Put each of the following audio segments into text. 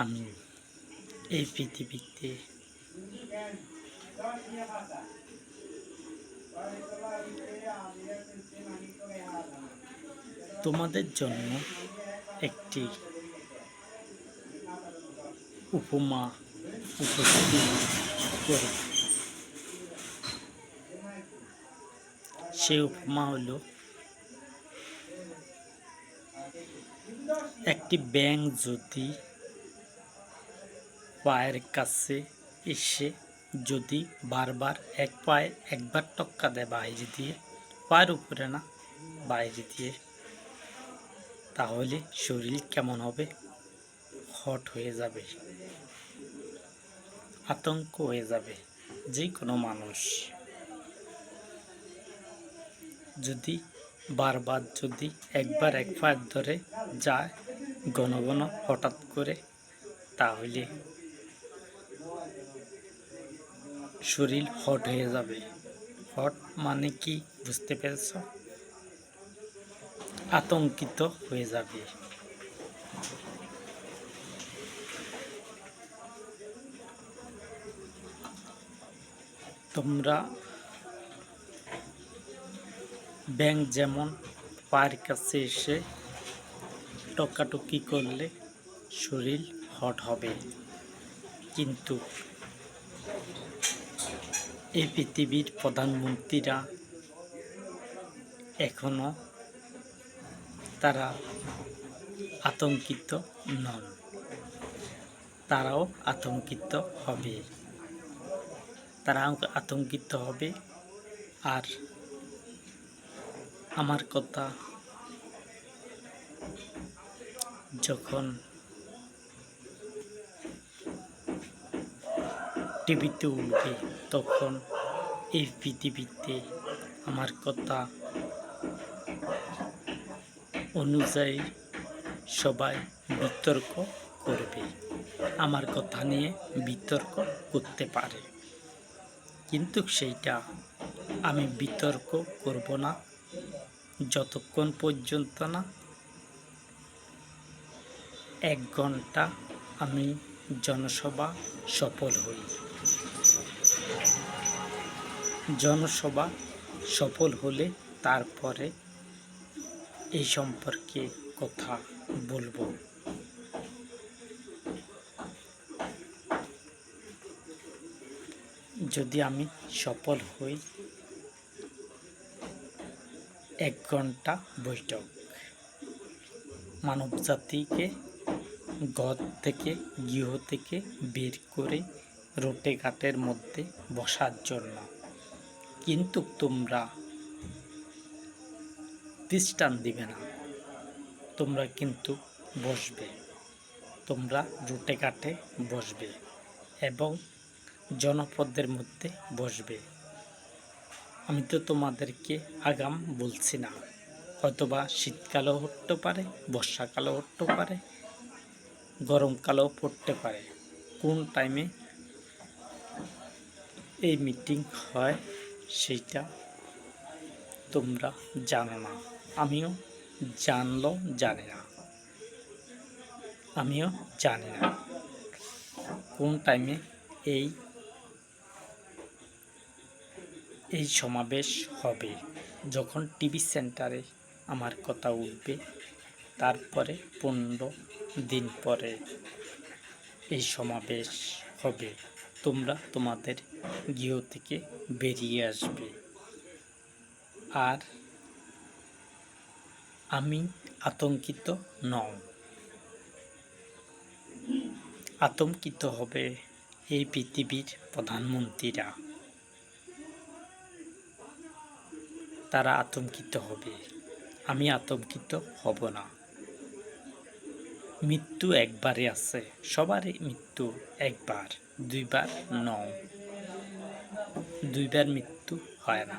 আমি এই পৃথিবীতে তোমাদের জন্য একটি উপমা উপস্থাপন করি। সেই উপমা হলো একটি ব্যাঙ যদি পায়ের কাছে এসে যদি বারবার একবার টক্কা দেয় বাইরে দিয়ে, পায়ের উপরে না বাইরে দিয়ে, তাহলে শরীর কেমন হবে? হট হয়ে যাবে, আতঙ্ক হয়ে যাবে যে কোনো মানুষ। যদি বারবার যদি একবার এক পায়ের ধরে যায় ঘন ঘন হঠাৎ করে, তাহলে শরীর হট হয়ে যাবে। হট মানে কি বুঝতে পেরেছ? আতঙ্কিত হয়ে যাবে। তোমরা ব্যাঙ যেমন পায়ের কাছে এসে টকাটকি করলে শরীর হট হবে, কিন্তু এই পৃথিবীর প্রধানমন্ত্রীরা এখনো তারা আতঙ্কিত নন, তারাও আতঙ্কিত হবে। আতঙ্কিত হবে। আর আমার কথা যখন টিভিতে উঠবে, তখন এই পৃথিবীতে আমার কথা অনুযায়ী সবাই বিতর্ক করবে, আমার কথা নিয়ে বিতর্ক করতে পারে, কিন্তু সেইটা আমি বিতর্ক করব না যতক্ষণ পর্যন্ত না 1 ঘন্টা আমি জনসভা সফল হই। জনসভা সফল হলে তারপরে এই সম্পর্কে কথা বলবো। যদি আমি সফল হই, 1 ঘন্টা বৈঠক, মানব জাতিকে ঘর থেকে গৃহ থেকে বের করে রোটে ঘাটের মধ্যে বসার জন্য। কিন্তু তোমরা দৃষ্টান্ত দিবে না, তোমরা কিন্তু বসবে, তোমরা রোটে ঘাটে বসবে এবং জনপদের মধ্যে বসবে। আমি তো তোমাদেরকে আগাম বলছি না, হয়তোবা শীতকালেও হতে পারে, বর্ষাকালেও হতে পারে, গরমকালেও পড়তে পারে। কোন টাইমে এই মিটিং হয় সেইটা তোমরা জানো না, আমিও জানি না, আমিও জানি না কোন টাইমে এই সমাবেশ হবে। যখন টিভি সেন্টারে আমার কথা উঠবে, তারপরে 15 দিন পরে এই সমাবেশ হবে। তোমরা তোমাদের গৃহ থেকে বেরিয়ে আসবে। আর আমি আতঙ্কিত নই, আতঙ্কিত হবে এই পৃথিবীর প্রধানমন্ত্রীরা, তারা আতঙ্কিত হবে, আমি আতঙ্কিত হব না। মৃত্যু একবারে আছে, সবারই মৃত্যু একবার, 2 বার নয়, 2 বার মৃত্যু হয় না,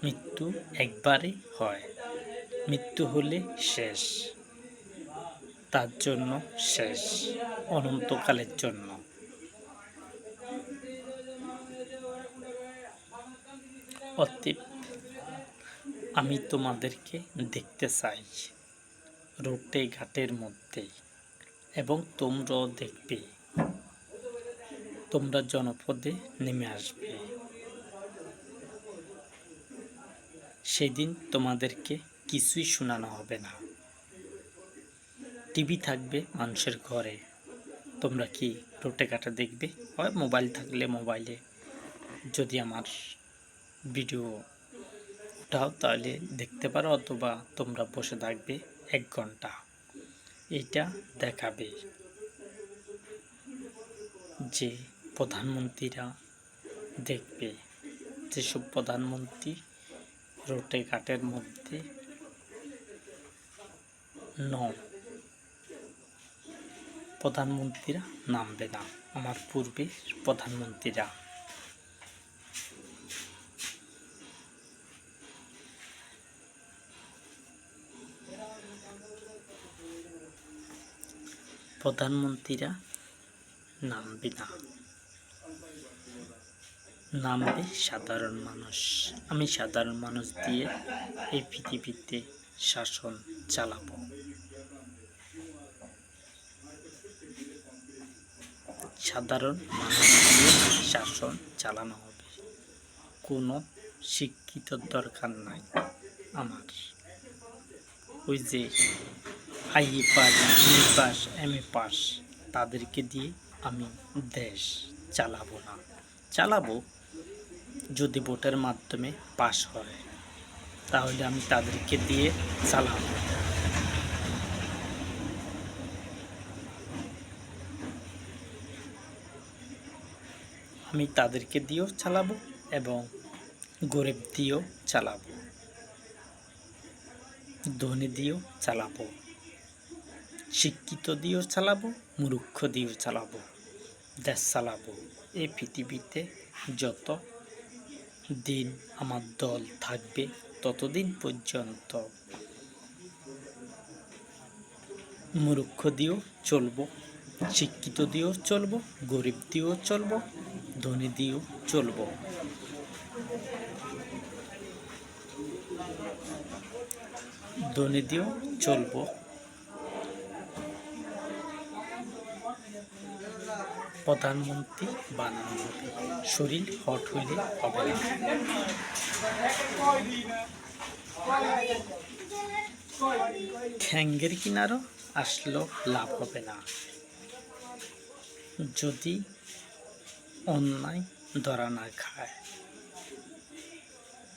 মৃত্যু একবারই হয়। মৃত্যু হলে শেষ, তার জন্য শেষ, অনন্তকালের জন্য। অতএব আমি তোমাদেরকে দেখতে চাই রোটে ঘাটের মধ্যে, এবং তোমরাও দেখবে, তোমরা জনপদে নেমে আসবে। সেদিন তোমাদেরকে কিছুই শোনানো হবে না। টিভি থাকবে মানুষের ঘরে, তোমরা কি রোটে কাটা দেখবে, হয় মোবাইল থাকলে মোবাইলে যদি আমার ভিডিও উঠাও তাহলে দেখতে পারো, অথবা তোমরা বসে থাকবে 1 ঘন্টা, এটা দেখাবে যে প্রধানমন্ত্রীরা দেখবে, যেসব প্রধানমন্ত্রী রোটে ঘাটের মধ্যে প্রধানমন্ত্রীরা নামবে না, আমার পূর্বে প্রধানমন্ত্রীরা। প্রধানমন্ত্রীরা নামবে না, নামবে সাধারণ মানুষ। আমি সাধারণ মানুষ দিয়ে এই পৃথিবীতে শাসন চালাবো। সাধারণ মানুষ দিয়ে শাসন চালানো হবে, কোনো শিক্ষিত দরকার নাই আমার। ওই যে IA pass, BA pass, MA pass, তাদেরকে দিয়ে আমি দেশ চালাবো না। চালাবো যদি ভোটের মাধ্যমে পাস হয়, তাহলে আমি তাদেরকে দিয়ে চালাবো। আমি তাদেরকে দিয়েও চালাবো এবং গরিব দিয়েও চালাবো, ধনী দিয়েও চালাবো, শিক্ষিত দিয়েও চালাবো, মূর্খ দিয়েও চালাবো, দেশ চালাবো। এই পৃথিবীতে যত দিন আমার দল থাকবে ততদিন পর্যন্ত মূর্খ দিয়েও চলবো, শিক্ষিত দিয়েও চলবো, গরিব দিয়েও চলবো, ধনী দিয়েও চলবো। ধনী দিয়েও চলবো। প্রধানমন্ত্রী বানানো হবে, শরীর হট হইলে হবে না। ঠ্যাঙ্গের কিনারও আসলেও লাভ হবে না, যদি অন্যায় ধরা না খায়।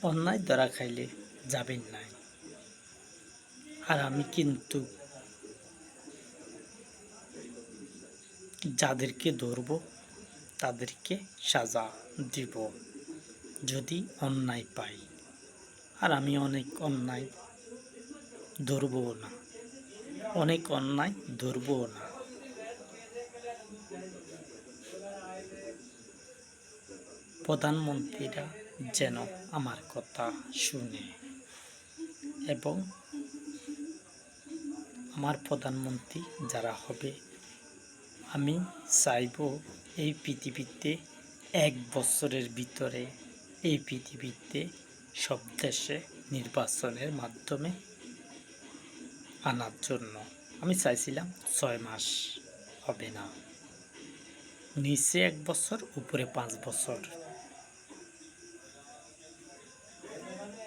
অন্যায় ধরা খাইলে যাবেন নাই। আর আমি কিন্তু যাদেরকে ধরব তাদেরকে সাজা দিব যদি অন্যায় পাই। আর আমি অনেক অন্যায় ধরবও না, অনেক অন্যায় ধরবও না। প্রধানমন্ত্রীরা যেন আমার কথা শুনে এবং আমার প্রধানমন্ত্রী যারা হবে, আমি চাইব এই পৃথিবীতে 1 বছরের ভিতরে এই পৃথিবীতে সব দেশে নির্বাচনের মাধ্যমে আনার জন্য। আমি চাইছিলাম 6 মাস, হবে না, নিচে 1 বছর, উপরে 5 বছর।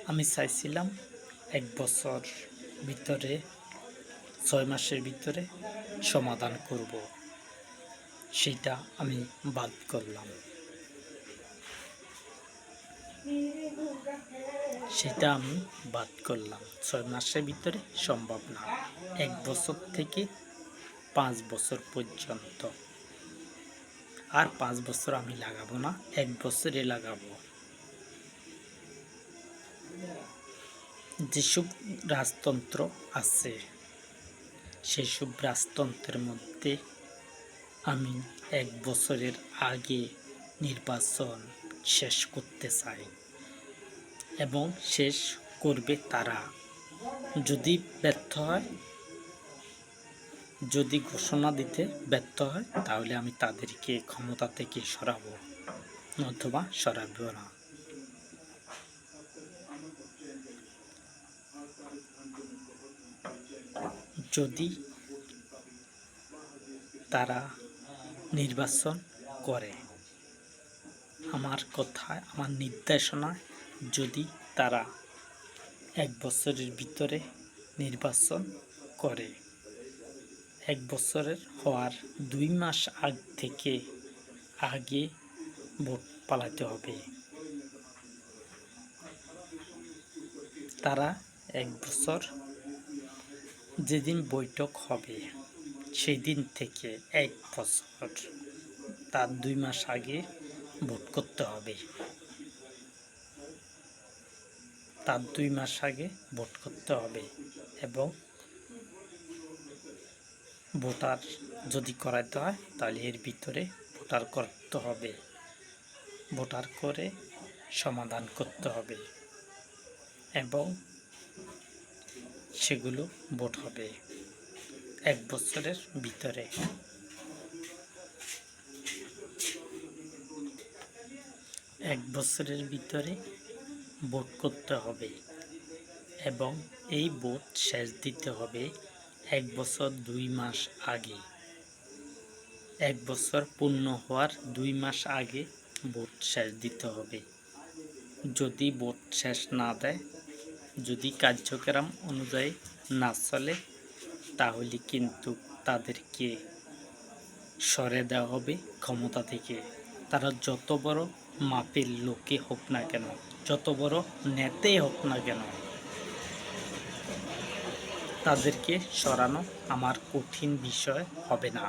আমি চাইছিলাম 1 বছর ভিতরে, 6 মাসের ভিতরে সমাধান করব, সেটা আমি বাদ করলাম। সেটা আমি বাদ করলাম, 6 মাসের ভিতরে সম্ভব না। 1 বছর থেকে 5 বছর পর্যন্ত। আর 5 বছর আমি লাগাবো না, 1 বছরে লাগাবো। যেসব রাজতন্ত্র আছে সেসব রাজতন্ত্রের মধ্যে আমি 1 বছরের আগে নির্বাচন শেষ করতে চাই এবং শেষ করবে তারা। যদি ব্যর্থ হয়, যদি ঘোষণা দিতে ব্যর্থ হয়, তাহলে আমি তাদেরকে ক্ষমতা থেকে সরাবো, অথবা সরাবো না। যদি তারা নির্বাচন করে। আমার কথায়, আমার নির্দেশনায় যদি তারা 1 বছরের ভিতরে নির্বাচন করে, 1 বছরের হওয়ার 2 মাস আগে ভোট পালাতে হবে। তারা 1 বছর যেদিন বৈঠক হবে সেই দিন থেকে 1 বছর তার 2 মাস আগে ভোট করতে হবে। তার 2 মাস আগে ভোট করতে হবে এবং ভোটার যদি করাইতে হয় তাহলে এর ভিতরে ভোটার করতে হবে, ভোটার করে সমাধান করতে হবে এবং সেগুলো ভোট হবে 1 বছরের ভিতরে। 1 বছরের ভিতরে ভোট করতে হবে এবং এই ভোট শেষ দিতে হবে 1 বছর 2 মাস আগে। 1 বছর পূর্ণ হওয়ার 2 মাস আগে ভোট শেষ দিতে হবে। যদি ভোট শেষ না দেয়, যদি কার্যক্রম অনুযায়ী না চলে, তাহলে কিন্তু তাদেরকে সরে দেওয়া হবে ক্ষমতা থেকে। তারা যত বড় মাপের লোকে হোক না কেন, যত বড় নেতাই হোক না কেন, তাদেরকে সরানো আমার কঠিন বিষয় হবে না।